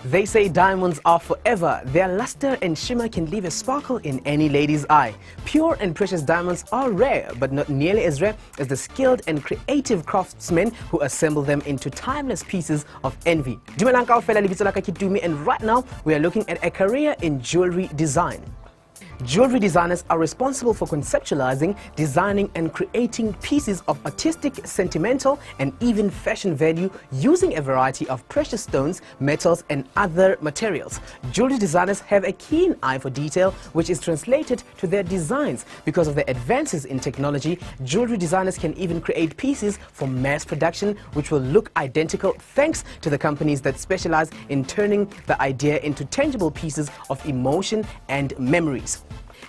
They say diamonds are forever. Their luster and shimmer can leave a sparkle in any lady's eye. Pure and precious diamonds are rare, but not nearly as rare as the skilled and creative craftsmen who assemble them into timeless pieces of envy. Dumelang kaofela, lebitso la ka ke Dumi, and right now we are looking at a career in jewelry design. Jewelry designers are responsible for conceptualizing, designing and creating pieces of artistic, sentimental and even fashion value using a variety of precious stones, metals and other materials. Jewelry designers have a keen eye for detail, which is translated to their designs. Because of the advances in technology, jewelry designers can even create pieces for mass production which will look identical thanks to the companies that specialize in turning the idea into tangible pieces of emotion and memories.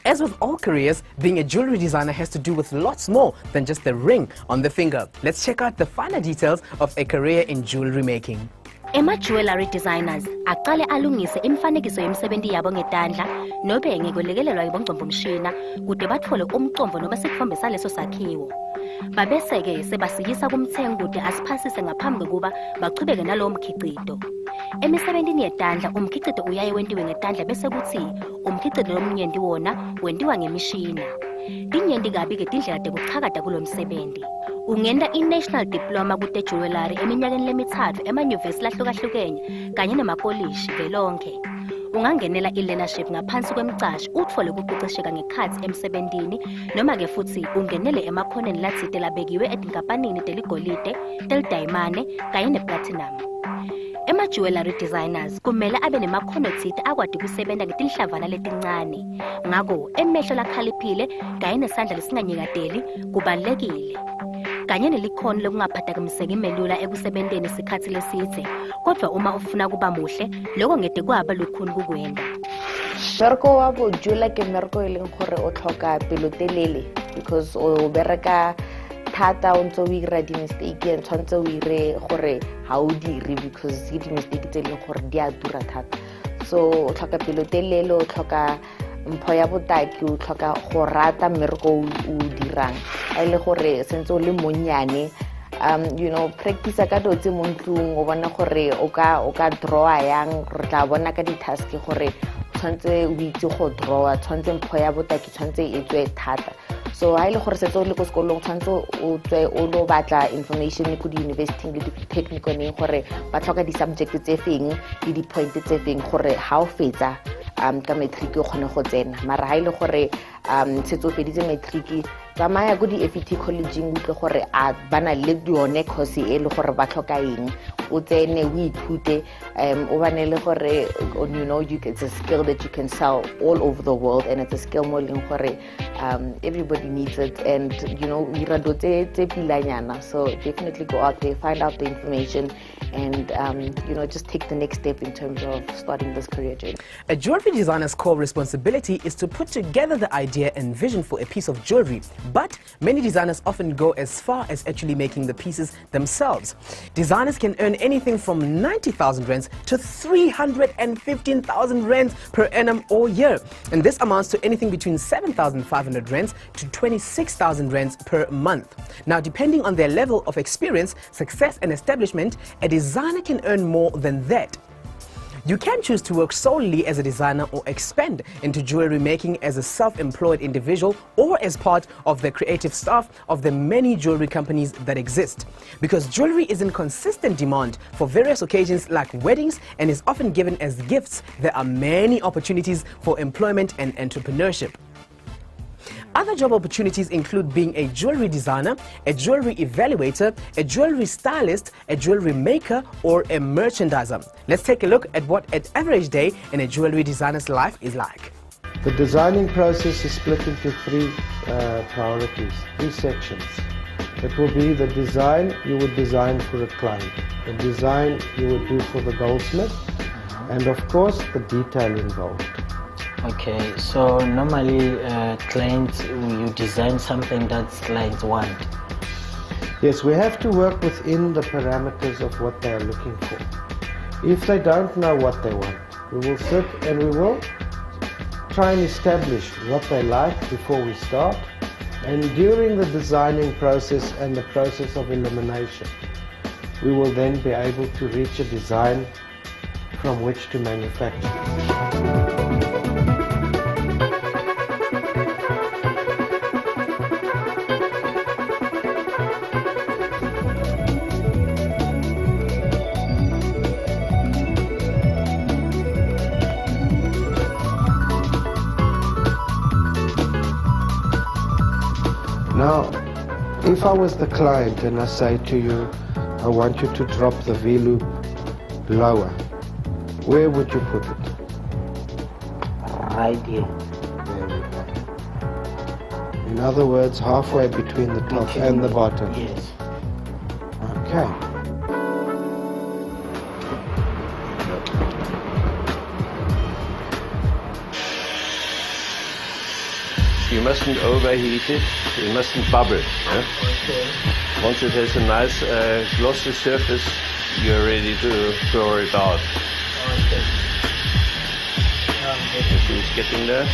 As with all careers, being a jewelry designer has to do with lots more than just the ring on the finger. Let's check out the finer details of a career in jewelry making. Jewellery designers aqale alungise imifanekiso yemsebenzi yabo ngetandla nobe ngekulekelelwa yibongcombomshina kude bathole umcombo noma sithombe saleso sakhiwo. Babese-ke sebasikisa kumthengi kude asiphasise ngaphambi kokuba baqhubeke nalowo mkhicido. Emisebenzini yetandla umkhicido uyaye wentiwe ngetandla bese kuthi umkhicido lomnyendi wona wentiwa ngemishina. Tinyendi kabi-ke tindlela tekuchakata kulo msebenzi. Ungenda i-National Diploma kude Jewellery eminyakeni lemithathu emanyuvesi lahlukahlukene kanye namapolishi velonke. Ungangenela i-learnership ngaphansi kwemcashi uthole ukuqeqesheka ngekhathi emsebenzini noma-ke futhi ungenele emakhoneni lathide labekiwe etinkampanini teligolide, telidayimane kanye neplatinum. Jewellery designers kumele abe nemakhono thite akwadi kusebenza ngetinhlavana letincane. Ngako emehlo lakhaliphile kanye nesandla lesinganyekadeli kubalulekile. Kanye nelikhono lokungaphathamiseki imelula ekusebenzeni isikhathi lesithe. Kodwa uma ufuna kuba muhle, lokho ngede kwaba lukhuni kukwenda. Mmereko wa bo jewelry ke mmereko e leng gore o tlhoka pelotelele because o bereka thata o ntse o ira di-mistake and tshwanetse o ire gore ha o dire because ke di-mistake tse leng gore di a dura thata. So o tlhoka pelotelele, o tlhoka mpho ya botaki, o tlhoka go rata mmereko o dirang. A ile gore sentse o le monnyane practice ka dotse mo ntlong o bona gore o ka draw yang re tla bona ka di-task gore tshwanetse o itse go draw, tshwanetse mpho ya botaki tshwanetse e tswe thata. So ha ile gore setse o le ko sekolong tshwanetse o tswe o lo batla information ko di-university le di-technical gore ba tlhoka di-subject tse feng le di-point tse feng gore ha o fetsa ka matric o kgone go tsena. Mara ha ile gore setse o feditse matric tsamaya go di-FET collegeng utlwe gore a bana le yone course e le gore ba tlhoka eng o tsene o ithute o bane le gore it's a skill that you can sell all over the world and it's a skill mo leng gore everybody needs it and ira do tse pilanyana. So definitely go out there, find out the information and just take the next step in terms of starting this career journey. A jewelry designer's core responsibility is to put together the idea and vision for a piece of jewelry, but many designers often go as far as actually making the pieces themselves. Designers can earn anything from 90,000 rands to 315,000 rands per annum or year, and this amounts to anything between 7,500 rands to 26,000 rands per month. Now, depending on their level of experience, success and establishment, a designer can earn more than that. You can choose to work solely as a designer or expand into jewelry making as a self-employed individual or as part of the creative staff of the many jewelry companies that exist. Because jewelry is in consistent demand for various occasions like weddings and is often given as gifts, there are many opportunities for employment and entrepreneurship. Other job opportunities include being a jewelry designer, a jewelry evaluator, a jewelry stylist, a jewelry maker, or a merchandiser. Let's take a look at what an average day in a jewelry designer's life is like. The designing process is split into three priorities, three sections. It will be the design you would design for a client, the design you would do for the goldsmith, and of course the detail involved. Okay, so normally clients, you design something that clients want. Yes, we have to work within the parameters of what they are looking for. If they don't know what they want, we will sit and we will try and establish what they like before we start, and during the designing process and the process of elimination, we will then be able to reach a design from which to manufacture. Now, if I was the client and I say to you, I want you to drop the V-loop lower, where would you put it? Right here. There we go. In other words, halfway between the top and the bottom. Yes. Okay. You mustn't overheat it, you mustn't bubble. Yeah? Okay. Once it has a nice glossy surface, you're ready to throw it out. Okay. See it's getting there?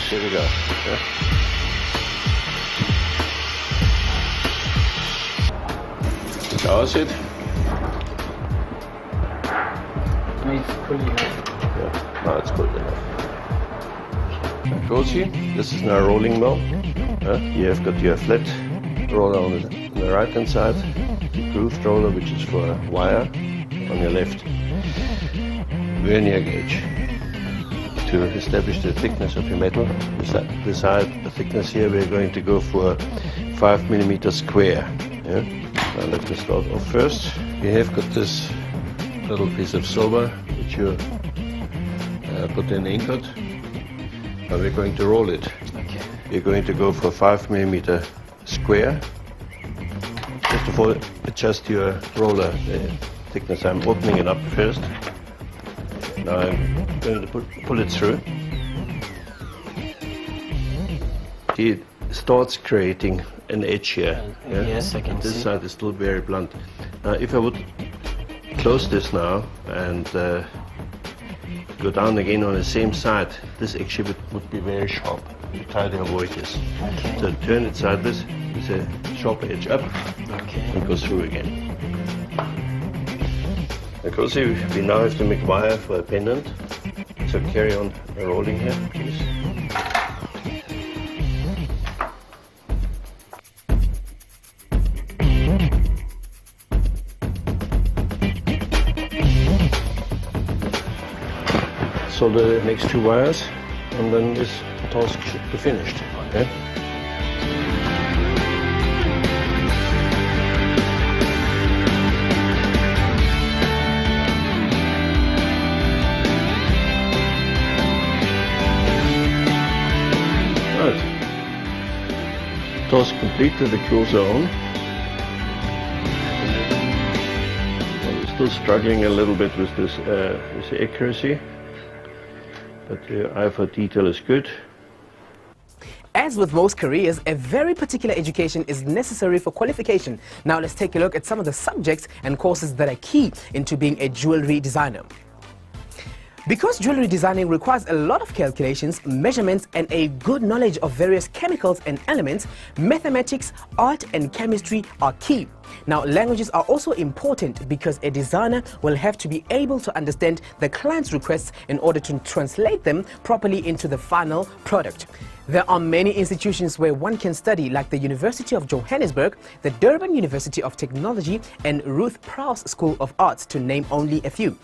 Here we go. Yeah? How's it? It's cool enough. Yeah, now it's good enough. Cozy, this is now a rolling mill. You have got your flat roller on the right hand side, the grooved roller, which is for wire, on your left. Vernier gauge to establish the thickness of your metal. Beside the thickness here, we're going to go for 5mm square. Yeah? Now let me start off first. You have got this little piece of silver which you put in ingot. Now we're going to roll it. Okay. We're going to go for 5mm square. First of all, adjust your roller thickness. I'm opening it up first. Now I'm going to pull it through. It starts creating an edge here. Yeah? Yes, I can This see. side is still very blunt. Now if I would close this now and go down again on the same side, this actually would be very sharp. You try to avoid this. Okay. So turn it sideways, there's a sharp edge up, Okay. and go through again. Because we now have to make wire for a pendant, so carry on rolling here, please. So the next two wires, and then this task should be finished. Okay? Right. Task complete to the cool zone. Well, we're still struggling a little bit with this accuracy. But the eye for detail is good. As with most careers, a very particular education is necessary for qualification. Now let's take a look at some of the subjects and courses that are key into being a jewelry designer. Because jewelry designing requires a lot of calculations, measurements, and a good knowledge of various chemicals and elements, mathematics, art, and chemistry are key. Now, languages are also important because a designer will have to be able to understand the client's requests in order to translate them properly into the final product. There are many institutions where one can study, like the University of Johannesburg, the Durban University of Technology, and Ruth Prowse School of Arts, to name only a few.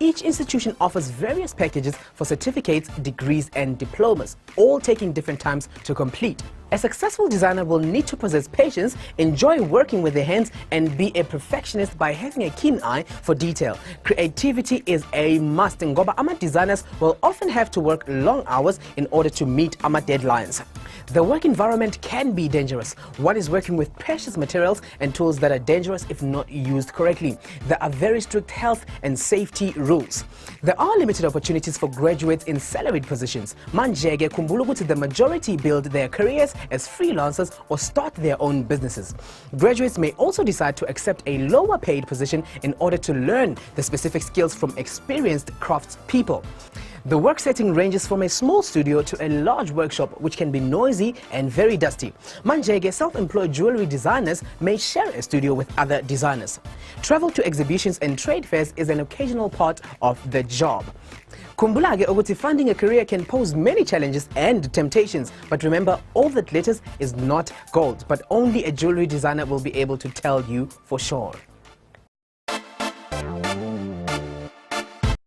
Each institution offers various packages for certificates, degrees, and diplomas, all taking different times to complete. A successful designer will need to possess patience, enjoy working with their hands, and be a perfectionist by having a keen eye for detail. Creativity is a must, and ngoba ama designers will often have to work long hours in order to meet ama deadlines. The work environment can be dangerous. One is working with precious materials and tools that are dangerous if not used correctly. There are very strict health and safety rules. There are limited opportunities for graduates in salaried positions. Manjege kumbula ukuthi the majority build their careers as freelancers or start their own businesses. Graduates may also decide to accept a lower paid position in order to learn the specific skills from experienced craftspeople. The work setting ranges from a small studio to a large workshop, which can be noisy and very dusty. Manjege self-employed jewelry designers may share a studio with other designers. Travel to exhibitions and trade fairs is an occasional part of the job. Kumbulage ukuthi funding a career can pose many challenges and temptations, but remember, all that glitters is not gold, but only a jewelry designer will be able to tell you for sure.